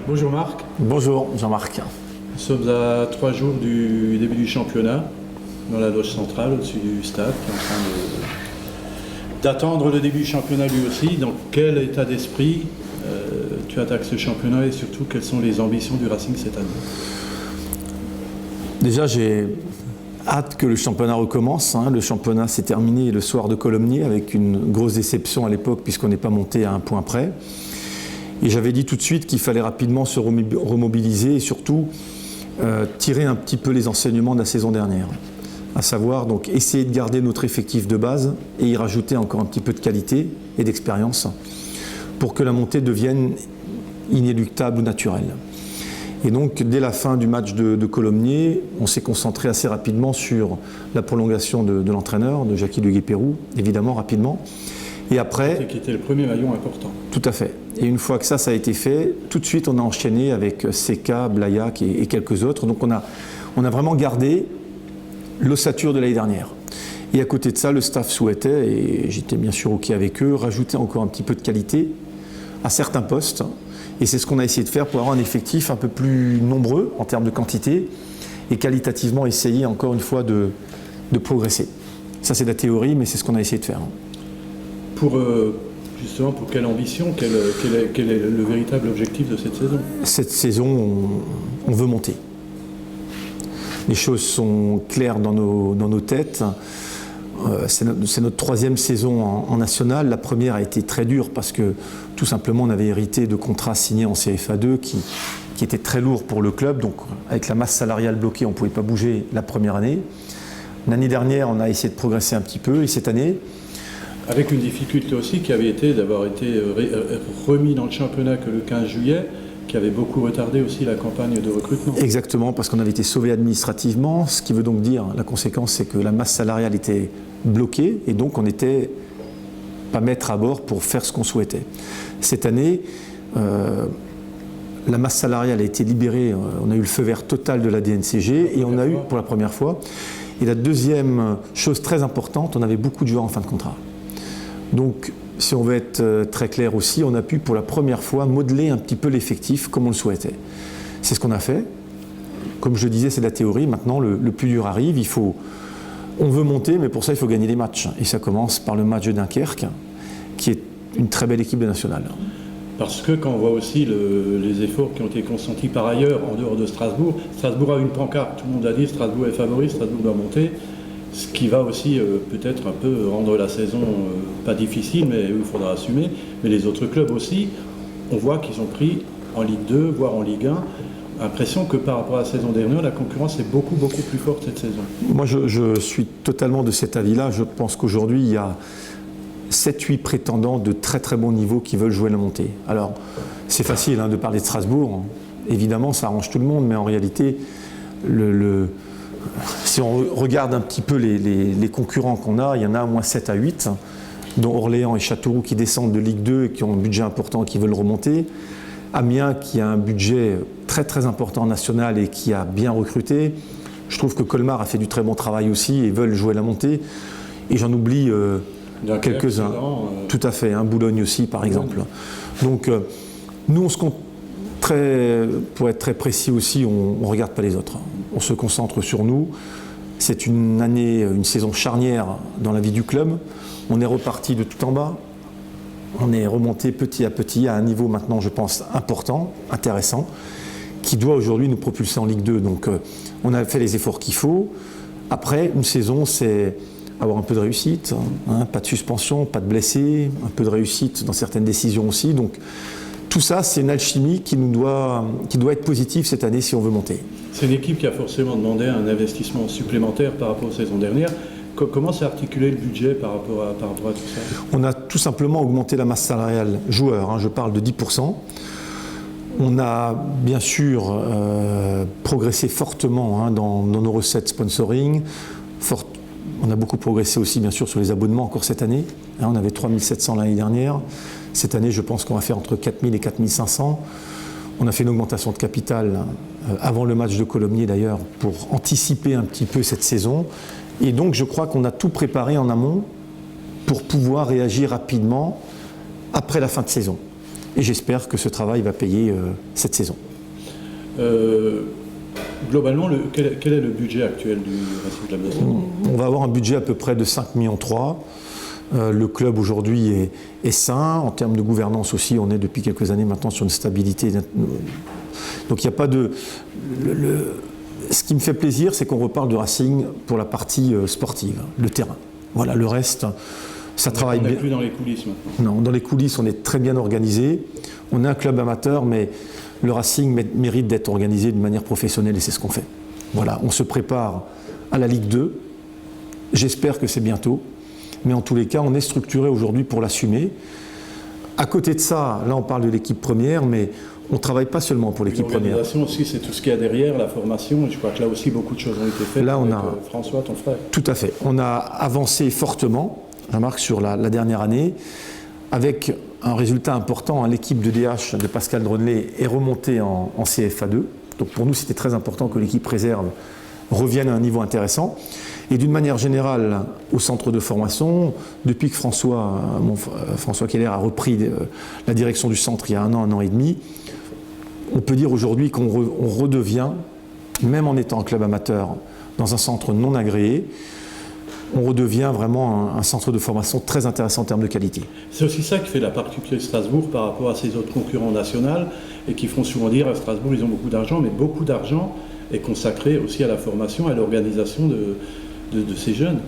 Bonjour Marc. Bonjour Jean-Marc. Nous sommes à 3 jours du début du championnat, dans la loge centrale, au-dessus du stade, qui est en train d'attendre le début du championnat lui aussi. Dans quel état d'esprit tu attaques ce championnat et surtout quelles sont les ambitions du Racing cette année? Déjà, j'ai hâte que le championnat recommence. Le championnat s'est terminé le soir de Colomiers avec une grosse déception à l'époque puisqu'on n'est pas monté à un point près. Et j'avais dit tout de suite qu'il fallait rapidement se remobiliser et surtout tirer un petit peu les enseignements de la saison dernière. À savoir donc essayer de garder notre effectif de base et y rajouter encore un petit peu de qualité et d'expérience pour que la montée devienne inéluctable ou naturelle. Et donc dès la fin du match de Colomiers, on s'est concentré assez rapidement sur la prolongation de l'entraîneur, de Jackie de Guépérou, évidemment rapidement. Et après, qui était le premier maillon important. Tout à fait. Et une fois que ça a été fait, tout de suite on a enchaîné avec Seka, Blaillac et quelques autres. Donc on a vraiment gardé l'ossature de l'année dernière. Et à côté de ça, le staff souhaitait, et j'étais bien sûr OK avec eux, rajouter encore un petit peu de qualité à certains postes. Et c'est ce qu'on a essayé de faire pour avoir un effectif un peu plus nombreux en termes de quantité et qualitativement essayer encore une fois de progresser. Ça c'est la théorie, mais c'est ce qu'on a essayé de faire. Justement, pour quelle ambition, quel est le véritable objectif de cette saison? Cette saison, on veut monter. Les choses sont claires dans nos têtes. C'est notre troisième saison en national. La première a été très dure parce que tout simplement on avait hérité de contrats signés en CFA2 qui étaient très lourds pour le club. Donc avec la masse salariale bloquée, on ne pouvait pas bouger la première année. L'année dernière, on a essayé de progresser un petit peu et cette année, avec une difficulté aussi qui avait été d'avoir été remis dans le championnat que le 15 juillet, qui avait beaucoup retardé aussi la campagne de recrutement. Exactement, parce qu'on avait été sauvé administrativement, ce qui veut donc dire, la conséquence, c'est que la masse salariale était bloquée et donc on n'était pas maître à bord pour faire ce qu'on souhaitait. Cette année, la masse salariale a été libérée, on a eu le feu vert total de la DNCG et on a eu pour la première fois. Et la deuxième chose très importante, on avait beaucoup de joueurs en fin de contrat. Donc, si on veut être très clair aussi, on a pu pour la première fois modeler un petit peu l'effectif comme on le souhaitait. C'est ce qu'on a fait. Comme je le disais, c'est de la théorie. Maintenant, le plus dur arrive. On veut monter, mais pour ça, il faut gagner les matchs. Et ça commence par le match de Dunkerque, qui est une très belle équipe de nationale. Parce que quand on voit aussi les efforts qui ont été consentis par ailleurs, en dehors de Strasbourg, Strasbourg a une pancarte. Tout le monde a dit Strasbourg est favori, Strasbourg doit monter. Ce qui va aussi peut-être un peu rendre la saison pas difficile, mais où il faudra assumer. Mais les autres clubs aussi, on voit qu'ils ont pris en Ligue 2, voire en Ligue 1. Impression que par rapport à la saison dernière, la concurrence est beaucoup plus forte cette saison. Moi, je suis totalement de cet avis-là. Je pense qu'aujourd'hui, il y a 7-8 prétendants de très très bon niveau qui veulent jouer la montée. Alors, c'est facile de parler de Strasbourg. Évidemment, ça arrange tout le monde, mais en réalité, si on regarde un petit peu les concurrents qu'on a, il y en a au moins 7 à 8, dont Orléans et Châteauroux qui descendent de Ligue 2 et qui ont un budget important et qui veulent remonter. Amiens qui a un budget très très important national et qui a bien recruté. Je trouve que Colmar a fait du très bon travail aussi et veulent jouer la montée. Et j'en oublie quelques-uns. Tout à fait, Boulogne aussi par exemple. Donc nous on se compte pour être très précis aussi, on ne regarde pas les autres. On se concentre sur nous. C'est une saison charnière dans la vie du club. On est reparti de tout en bas. On est remonté petit à petit à un niveau maintenant, je pense, important, intéressant, qui doit aujourd'hui nous propulser en Ligue 2. Donc on a fait les efforts qu'il faut. Après, une saison, c'est avoir un peu de réussite, pas de suspension, pas de blessés, un peu de réussite dans certaines décisions aussi. Donc tout ça, c'est une alchimie qui doit être positive cette année si on veut monter. C'est une équipe qui a forcément demandé un investissement supplémentaire par rapport aux saisons dernières. Comment s'est articulé le budget par rapport à tout ça? On a tout simplement augmenté la masse salariale joueur, je parle de 10%. On a bien sûr progressé fortement dans nos recettes sponsoring. On a beaucoup progressé aussi bien sûr sur les abonnements encore cette année. On avait 3700 l'année dernière. Cette année, je pense qu'on va faire entre 4000 et 4500. On a fait une augmentation de capital avant le match de Colomiers d'ailleurs pour anticiper un petit peu cette saison. Et donc je crois qu'on a tout préparé en amont pour pouvoir réagir rapidement après la fin de saison. Et j'espère que ce travail va payer cette saison. Globalement, quel est le budget actuel du Racing Club d'Asselin ? On va avoir un budget à peu près de 5,3 millions. Le club aujourd'hui est sain. En termes de gouvernance aussi, on est depuis quelques années maintenant sur une stabilité. Donc il n'y a pas de... Ce qui me fait plaisir, c'est qu'on reparle de Racing pour la partie sportive, le terrain. Voilà, le reste, ça travaille bien. On n'est plus dans les coulisses maintenant. Non, dans les coulisses, on est très bien organisé. On est un club amateur, mais le Racing mérite d'être organisé d'une manière professionnelle et c'est ce qu'on fait. Voilà, on se prépare à la Ligue 2. J'espère que c'est bientôt. Mais en tous les cas, on est structuré aujourd'hui pour l'assumer. À côté de ça, là on parle de l'équipe première, mais on ne travaille pas seulement pour l'équipe première. L'organisation aussi, c'est tout ce qu'il y a derrière, la formation. Et je crois que là aussi, beaucoup de choses ont été faites là, avec François, ton frère. Tout à fait. On a avancé fortement, Jean-Marc, sur la dernière année, avec un résultat important. L'équipe de DH de Pascal Dronnelet est remontée en CFA2. Donc pour nous, c'était très important que l'équipe réserve revienne à un niveau intéressant. Et d'une manière générale, au centre de formation, depuis que François Keller a repris la direction du centre il y a un an et demi, on peut dire aujourd'hui qu'on redevient, même en étant un club amateur, dans un centre non agréé, on redevient vraiment un centre de formation très intéressant en termes de qualité. C'est aussi ça qui fait la particularité de Strasbourg par rapport à ses autres concurrents nationaux et qui font souvent dire à Strasbourg ils ont beaucoup d'argent, mais beaucoup d'argent est consacré aussi à la formation, à l'organisation de ces jeunes.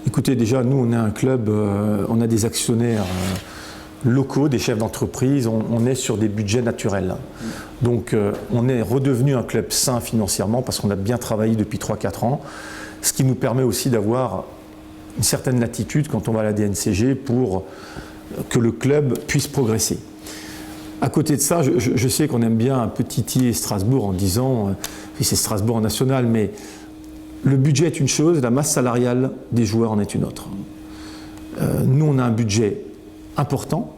Écoutez, déjà, nous, on est un club, on a des actionnaires locaux, des chefs d'entreprise, on est sur des budgets naturels. Donc, on est redevenu un club sain financièrement parce qu'on a bien travaillé depuis 3-4 ans, ce qui nous permet aussi d'avoir une certaine latitude quand on va à la DNCG pour que le club puisse progresser. À côté de ça, je sais qu'on aime bien un peu titiller Strasbourg en disant c'est Strasbourg en national, mais le budget est une chose, la masse salariale des joueurs en est une autre. Nous, on a un budget important.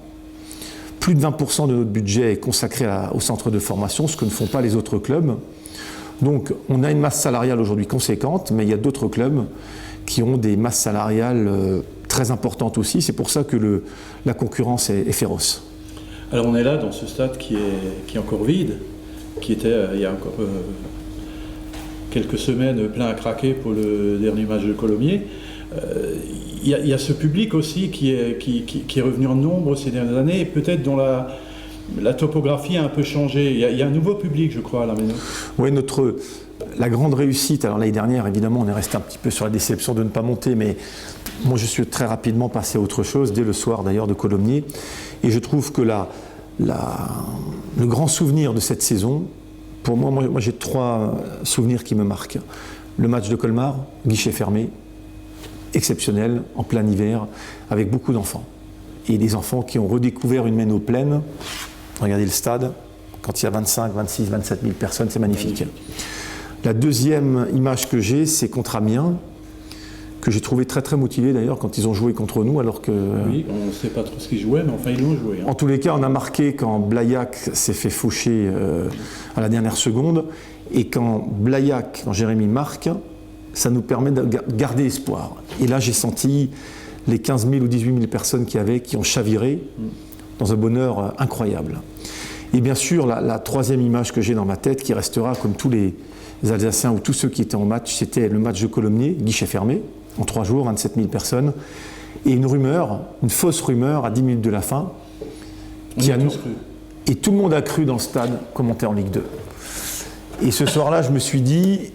Plus de 20% de notre budget est consacré au centre de formation, ce que ne font pas les autres clubs. Donc, on a une masse salariale aujourd'hui conséquente, mais il y a d'autres clubs qui ont des masses salariales très importantes aussi. C'est pour ça que la concurrence est féroce. Alors, on est là dans ce stade qui est encore vide, qui était il y a encore quelques semaines plein à craquer pour le dernier match de Colomiers. Il y a ce public aussi qui est revenu en nombre ces dernières années, et peut-être dont la topographie a un peu changé. Il y a un nouveau public, je crois, à la Méno. Oui, la grande réussite, alors l'année dernière, évidemment, on est resté un petit peu sur la déception de ne pas monter, mais moi, je suis très rapidement passé à autre chose, dès le soir d'ailleurs de Colomiers, et je trouve que le grand souvenir de cette saison, pour moi, j'ai 3 souvenirs qui me marquent. Le match de Colmar, guichet fermé, exceptionnel, en plein hiver, avec beaucoup d'enfants. Et des enfants qui ont redécouvert une Méno pleine. Regardez le stade, quand il y a 25, 26, 27 000 personnes, c'est magnifique. La deuxième image que j'ai, c'est contre Amiens, que j'ai trouvé très très motivé d'ailleurs quand ils ont joué contre nous, alors que... Oui, on ne sait pas trop ce qu'ils jouaient, mais enfin ils l'ont joué. En tous les cas, on a marqué quand Blaillac s'est fait faucher à la dernière seconde, et quand Jérémy marque, ça nous permet de garder espoir. Et là, j'ai senti les 15 000 ou 18 000 personnes qui ont chaviré dans un bonheur incroyable. Et bien sûr, la troisième image que j'ai dans ma tête, qui restera comme tous les Alsaciens ou tous ceux qui étaient en match, c'était le match de Colomiers, guichet fermé, en 3 jours, 27 000 personnes, et une fausse rumeur à 10 minutes de la fin, et tout le monde a cru dans le stade qu'on montait en Ligue 2. Et ce soir-là, je me suis dit,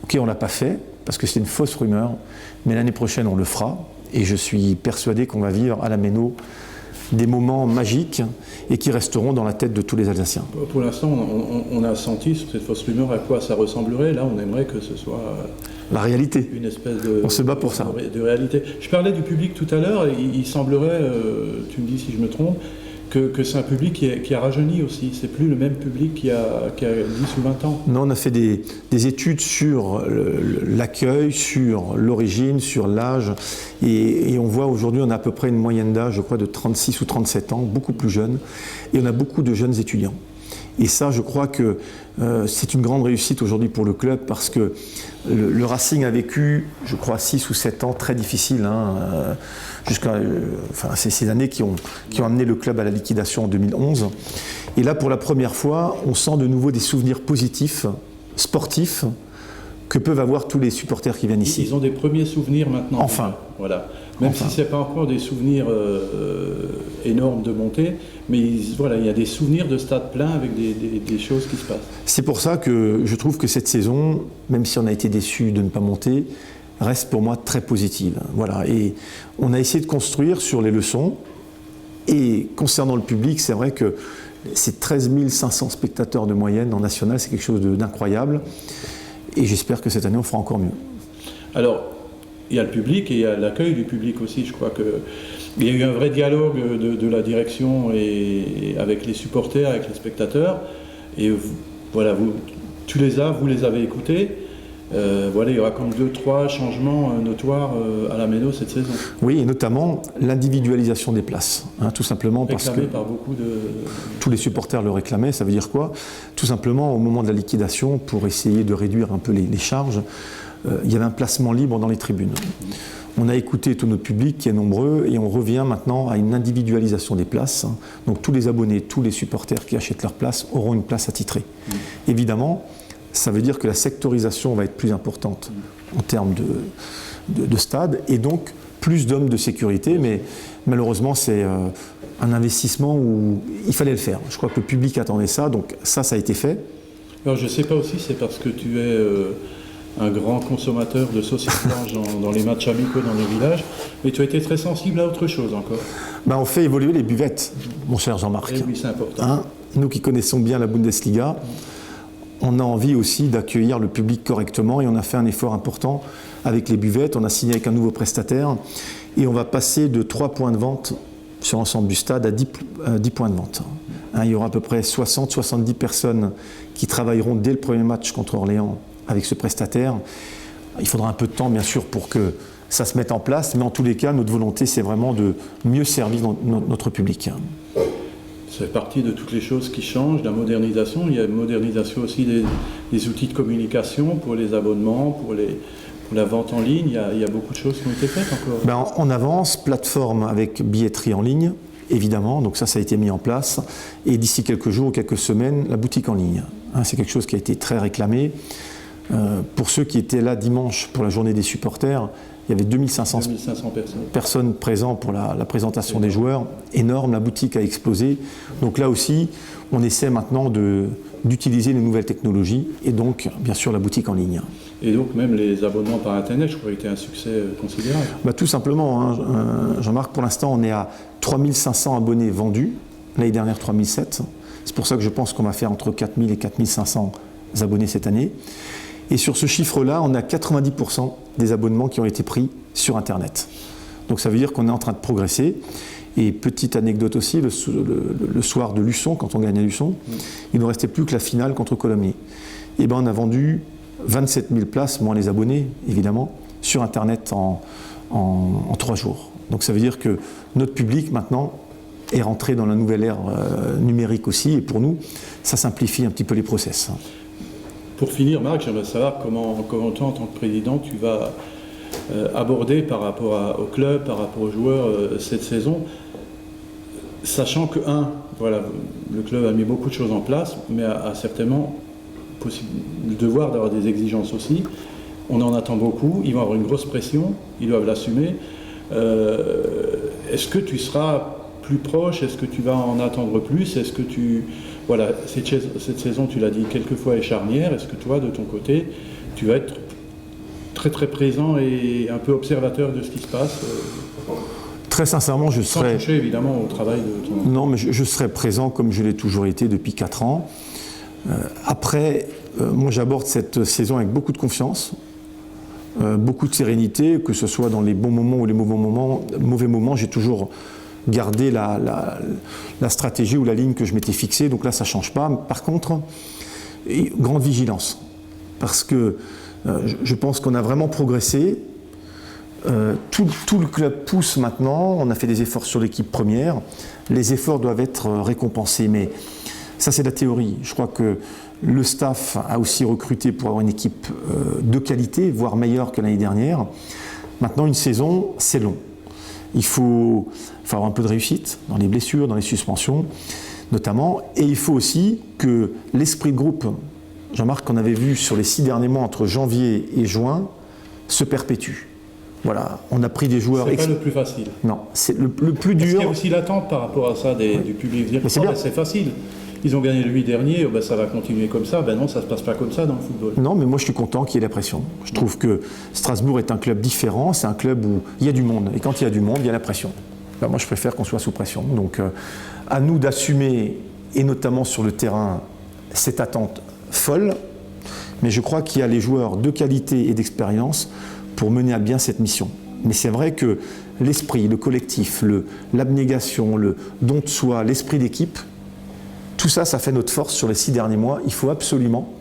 ok, on ne l'a pas fait, parce que c'est une fausse rumeur, mais l'année prochaine, on le fera, et je suis persuadé qu'on va vivre à la Méno des moments magiques et qui resteront dans la tête de tous les Alsaciens. Pour l'instant, on a senti sur cette fausse rumeur à quoi ça ressemblerait. Là, on aimerait que ce soit la réalité. Une espèce de... On se bat pour ça. De réalité. Je parlais du public tout à l'heure, et il semblerait, tu me dis si je me trompe, que c'est un public qui a rajeuni aussi. C'est plus le même public qu'il y a 10 ou 20 ans. Non, on a fait des études sur l'accueil, sur l'origine, sur l'âge. Et on voit aujourd'hui, on a à peu près une moyenne d'âge, je crois, de 36 ou 37 ans, beaucoup plus jeunes. Et on a beaucoup de jeunes étudiants. Et ça, je crois que c'est une grande réussite aujourd'hui pour le club parce que le Racing a vécu, je crois, 6 ou 7 ans très difficiles, c'est ces années qui ont amené le club à la liquidation en 2011. Et là, pour la première fois, on sent de nouveau des souvenirs positifs, sportifs, que peuvent avoir tous les supporters qui viennent ici. Ils ont des premiers souvenirs maintenant. Enfin. Voilà. Même si ce n'est pas encore des souvenirs énormes de montée, mais il y a des souvenirs de stade plein avec des choses qui se passent. C'est pour ça que je trouve que cette saison, même si on a été déçus de ne pas monter, reste pour moi très positive. Voilà. Et on a essayé de construire sur les leçons. Et concernant le public, c'est vrai que ces 13 500 spectateurs de moyenne en national, c'est quelque chose d'incroyable. Et j'espère que cette année, on fera encore mieux. Alors, il y a le public et il y a l'accueil du public aussi. Je crois qu'il y a eu un vrai dialogue de la direction et avec les supporters, avec les spectateurs. Et vous les avez écoutés. Il y aura comme 2-3 changements notoires à la Méno cette saison. Oui, et notamment l'individualisation des places, tout simplement parce que par beaucoup de... tous les supporters le réclamaient. Ça veut dire quoi? Tout simplement, au moment de la liquidation, pour essayer de réduire un peu les charges, il y avait un placement libre dans les tribunes. On a écouté tout notre public qui est nombreux et on revient maintenant à une individualisation des places. Donc tous les abonnés, tous les supporters qui achètent leur place auront une place attitrée. Évidemment, ça veut dire que la sectorisation va être plus importante en termes de stade et donc plus d'hommes de sécurité, mais malheureusement c'est un investissement où il fallait le faire. Je crois que le public attendait ça, donc ça a été fait. Alors je ne sais pas aussi, c'est parce que tu es un grand consommateur de saucisses blanches dans les matchs amicaux dans les villages, mais tu as été très sensible à autre chose encore. On fait évoluer les buvettes, mon cher Jean-Marc. Et oui, c'est important. Nous qui connaissons bien la Bundesliga, on a envie aussi d'accueillir le public correctement et on a fait un effort important avec les buvettes. On a signé avec un nouveau prestataire et on va passer de 3 points de vente sur l'ensemble du stade à 10 points de vente. Il y aura à peu près 60-70 personnes qui travailleront dès le premier match contre Orléans avec ce prestataire. Il faudra un peu de temps, bien sûr, pour que ça se mette en place, mais en tous les cas, notre volonté, c'est vraiment de mieux servir notre public. Ça fait partie de toutes les choses qui changent, la modernisation. Il y a une modernisation aussi des outils de communication pour les abonnements, pour la vente en ligne. Il y a beaucoup de choses qui ont été faites encore. On avance, plateforme avec billetterie en ligne, évidemment, donc ça a été mis en place. Et d'ici quelques jours ou quelques semaines, la boutique en ligne. C'est quelque chose qui a été très réclamé. Pour ceux qui étaient là dimanche pour la journée des supporters, il y avait 2500 personnes présentes pour la présentation des joueurs. Énorme, la boutique a explosé. Donc là aussi, on essaie maintenant d'utiliser les nouvelles technologies et donc, bien sûr, la boutique en ligne. Et donc même les abonnements par Internet, je crois, étaient un succès considérable. Tout simplement, Jean-Marc, pour l'instant, on est à 3500 abonnés vendus. L'année dernière, 3007. C'est pour ça que je pense qu'on va faire entre 4000 et 4500 abonnés cette année. Et sur ce chiffre-là, on a 90% des abonnements qui ont été pris sur Internet. Donc ça veut dire qu'on est en train de progresser. Et petite anecdote aussi, le soir de Luçon, quand on gagne à Luçon, il ne restait plus que la finale contre Colomiers. Et on a vendu 27 000 places, moins les abonnés, évidemment, sur Internet en 3 jours. Donc ça veut dire que notre public, maintenant, est rentré dans la nouvelle ère numérique aussi. Et pour nous, ça simplifie un petit peu les process. Pour finir, Marc, j'aimerais savoir comment toi, en tant que président, tu vas aborder par rapport au club, par rapport aux joueurs cette saison, sachant que, le club a mis beaucoup de choses en place, mais a certainement le devoir d'avoir des exigences aussi. On en attend beaucoup, ils vont avoir une grosse pression, ils doivent l'assumer. Est-ce que tu seras plus proche? Est-ce que tu vas en attendre plus? Est-ce que cette saison, tu l'as dit, quelquefois est charnière. Est-ce que toi, de ton côté, tu vas être très très présent et un peu observateur de ce qui se passe? Très sincèrement, je serai... Sans toucher évidemment au travail de ton... Non, mais je serai présent comme je l'ai toujours été depuis 4 ans. Après, moi j'aborde cette saison avec beaucoup de confiance, beaucoup de sérénité, que ce soit dans les bons moments ou les mauvais moments, j'ai toujours gardé la stratégie ou la ligne que je m'étais fixée, donc là ça ne change pas. Par contre, grande vigilance, parce que je pense qu'on a vraiment progressé. Tout le club pousse maintenant, on a fait des efforts sur l'équipe première, les efforts doivent être récompensés, mais Ça, c'est la théorie. Je crois que le staff a aussi recruté pour avoir une équipe de qualité, voire meilleure que l'année dernière. Maintenant, une saison, c'est long. Il faut avoir un peu de réussite dans les blessures, dans les suspensions, notamment. Et il faut aussi que l'esprit de groupe, Jean-Marc, qu'on avait vu sur les 6 derniers mois entre janvier et juin, se perpétue. Voilà, on a pris des joueurs... C'est pas le plus facile. Non, c'est le plus dur. Parce qu'il y a aussi l'attente par rapport à ça du public. Dire, c'est facile. Ils ont gagné le 8 dernier, ça va continuer comme ça. Ben non, ça ne se passe pas comme ça dans le football. Non, mais moi je suis content qu'il y ait la pression. Je trouve que Strasbourg est un club différent, c'est un club où il y a du monde. Et quand il y a du monde, il y a la pression. Ben, moi je préfère qu'on soit sous pression. Donc à nous d'assumer, et notamment sur le terrain, cette attente folle. Mais je crois qu'il y a les joueurs de qualité et d'expérience pour mener à bien cette mission. Mais c'est vrai que l'esprit, le collectif, l'abnégation, le don de soi, l'esprit d'équipe, tout ça, ça fait notre force sur les 6 derniers mois. Il faut absolument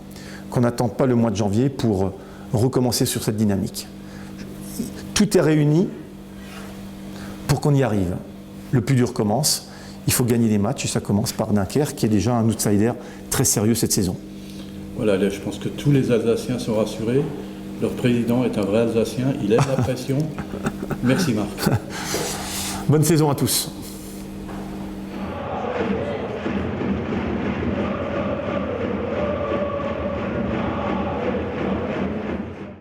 qu'on n'attende pas le mois de janvier pour recommencer sur cette dynamique. Tout est réuni pour qu'on y arrive. Le plus dur commence. Il faut gagner les matchs et ça commence par Dunkerque, qui est déjà un outsider très sérieux cette saison. Voilà, là, je pense que tous les Alsaciens sont rassurés. Leur président est un vrai Alsacien. Il aime la pression. Merci Marc. Bonne saison à tous.